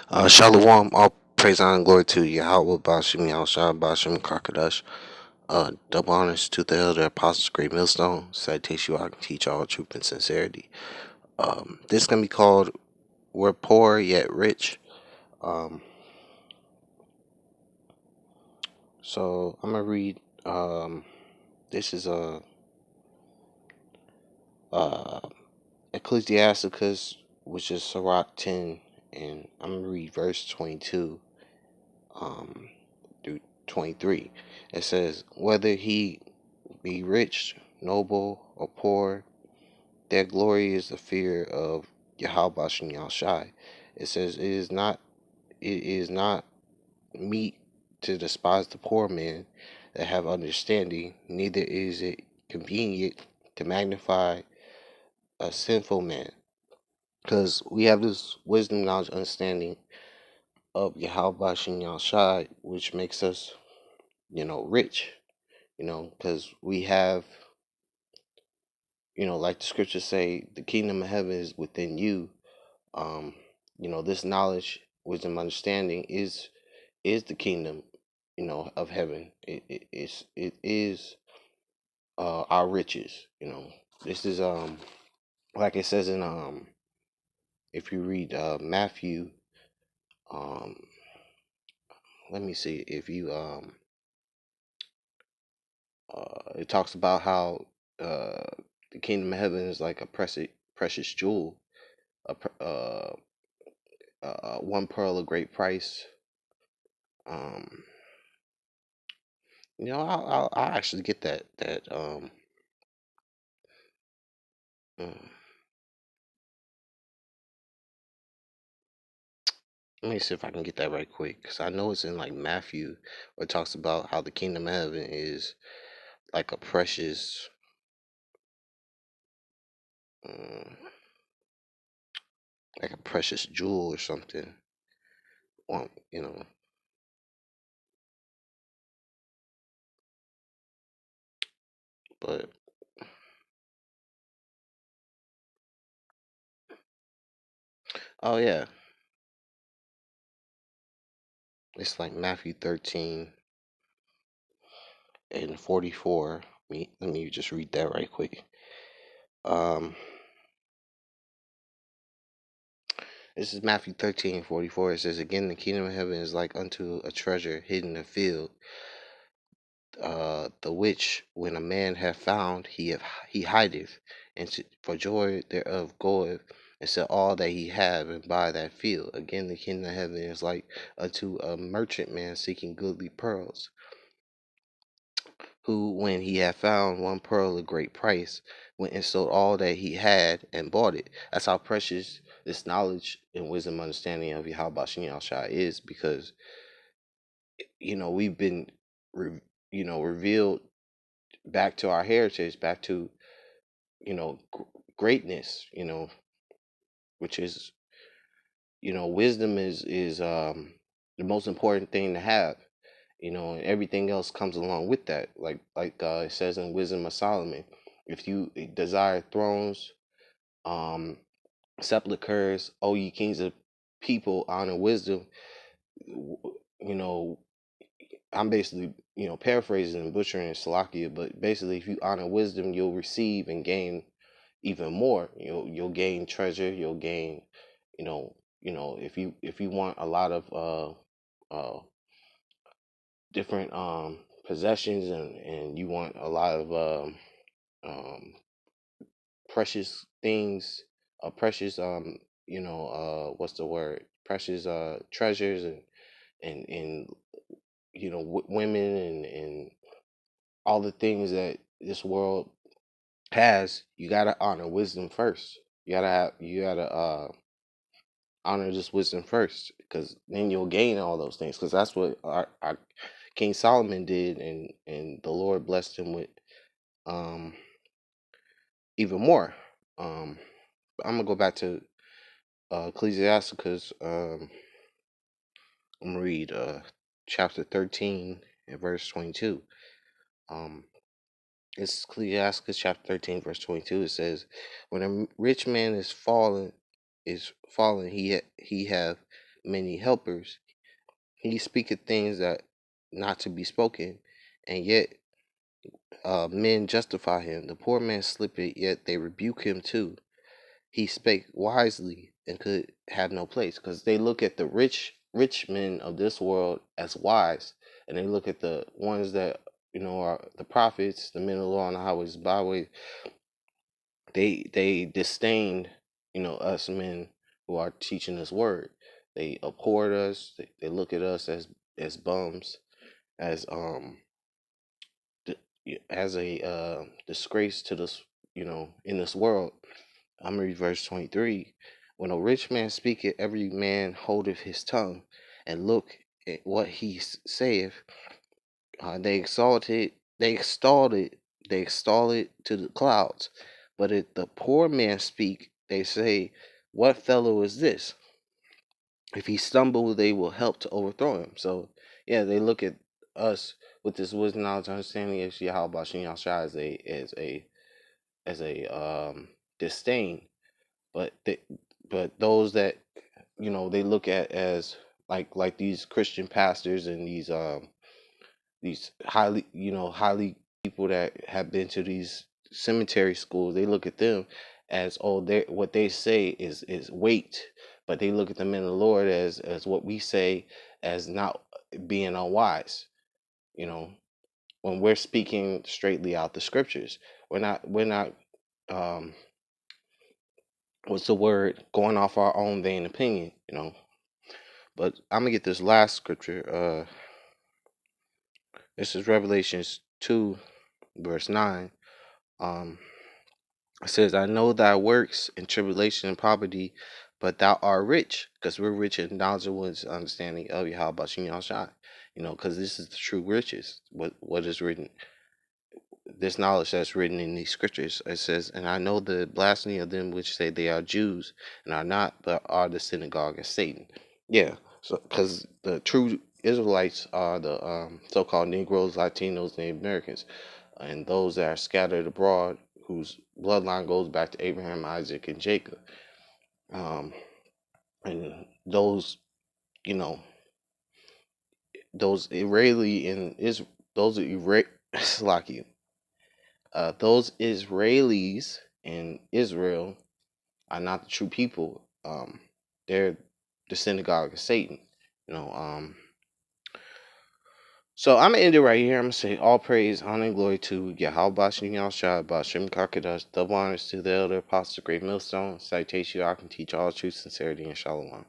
Shalom, all praise, honor, and glory to Yahweh, Bashim, Yahushua, Bashim, Kakadash. Double honors to the elder apostles, great millstone. Citation, I can teach all truth and sincerity. This is going to be called We're Poor Yet Rich. Um, so I'm going to read, this is uh, Ecclesiasticus, which is Sirach 10, and I'm going to read verse 22 through 23. It says, whether he be rich, noble, or poor, their glory is the fear of Yahweh Shem Yahushai. It says, it is not meet to despise the poor man that have understanding, neither is it convenient to magnify a sinful man. Because we have this wisdom, knowledge, understanding of Yahweh Shem Yahushai, which makes us, rich, because we have, like the scriptures say, the kingdom of heaven is within you. Um, this knowledge, wisdom, understanding is the kingdom, of heaven. It is our riches. This is like it says in if you read Matthew, um, let me see if you it talks about how the kingdom of heaven is like a precious jewel, one pearl of great price. Um, I'll actually get that. Mm, Let me see if I can get that right quick, because I know it's in like Matthew, where it talks about how the kingdom of heaven is like a precious, um, like a precious jewel or something. Well, but oh yeah, it's like Matthew 13 and 44. Let me just read that right quick. Um, this is Matthew 13:44. It says, again, the kingdom of heaven is like unto a treasure hidden in a field, the which when a man hath found, he hideth, and for joy thereof goeth and sell all that he have and buy that field. Again, the kingdom of heaven is like unto a merchant man seeking goodly pearls, who when he had found one pearl of great price, went and sold all that he had and bought it. That's how precious this knowledge and wisdom understanding of Yahweh Bashem Yahushua is, because we've been revealed back to our heritage, back to greatness, which is, wisdom is the most important thing to have, and everything else comes along with that, like it says in Wisdom of Solomon, if you desire thrones, um sepulchres, O ye kings of people, honor wisdom. you know I'm basically, paraphrasing and butchering Salakia, but basically, if you honor wisdom, you'll receive and gain even more. You'll gain treasure. You'll gain, if you want a lot of different possessions, and you want a lot of um precious things, precious what's the word? Precious treasures, and women, and all the things that this world has. You gotta honor wisdom first. You gotta honor this wisdom first, because then you'll gain all those things. Because that's what our King Solomon did, and the Lord blessed him with um even more. Um, I'm gonna go back to Ecclesiasticus. I'm gonna read chapter 13 and verse 22. Um, it's Ecclesiasticus chapter 13, verse 22. It says, "When a rich man is fallen, he have many helpers. He speaketh things that not to be spoken, and yet men justify him. The poor man slippeth, yet they rebuke him too. He spake wisely and could have no place, because they look at the rich men of this world as wise, and they look at the ones that are the prophets, the men of the law on the highways, byways. They disdained us men who are teaching this word. They abhorred us. They look at us as bums, as as a disgrace to this, in this world. I'm gonna read verse 23. When a rich man speaketh, every man holdeth his tongue, and look at what he saith. They extol it to the clouds. But if the poor man speak, they say, "What fellow is this?" If he stumble, they will help to overthrow him. So, yeah, they look at us with this wisdom, knowledge, understanding of Yahweh Shai as a disdain. But those that they look at as like these Christian pastors and these highly people that have been to these cemetery schools, they look at them as, oh, they what they say is weight, but they look at the men of the Lord as what we say as not being unwise. You know, when we're speaking straightly out the scriptures, we're not um what's the word, going off our own vain opinion. But I'm gonna get this last scripture. This is Revelations 2 verse 9. It says, "I know thy works and tribulation and poverty, but thou art rich," because we're rich in knowledge and wisdom, understanding of Yahweh Bashem Yahshai. Because this is the true riches. What is written, this knowledge that's written in these scriptures. It says, "And I know the blasphemy of them which say they are Jews and are not, but are the synagogue of Satan." Yeah, so because the true Israelites are the so-called Negroes, Latinos, Native Americans, and those that are scattered abroad, whose bloodline goes back to Abraham, Isaac, and Jacob. And those, you know, those Israeli and those Slaki, those Israelis in Israel are not the true people. They're the synagogue of Satan. You know. So I'm gonna end it right here. I'm gonna say all praise, honor, and glory to Yahweh Bashem Yahshua, Bashem Karkadash, double honors to the elder apostle, great millstone, citation I can teach all truth, sincerity, and shalom.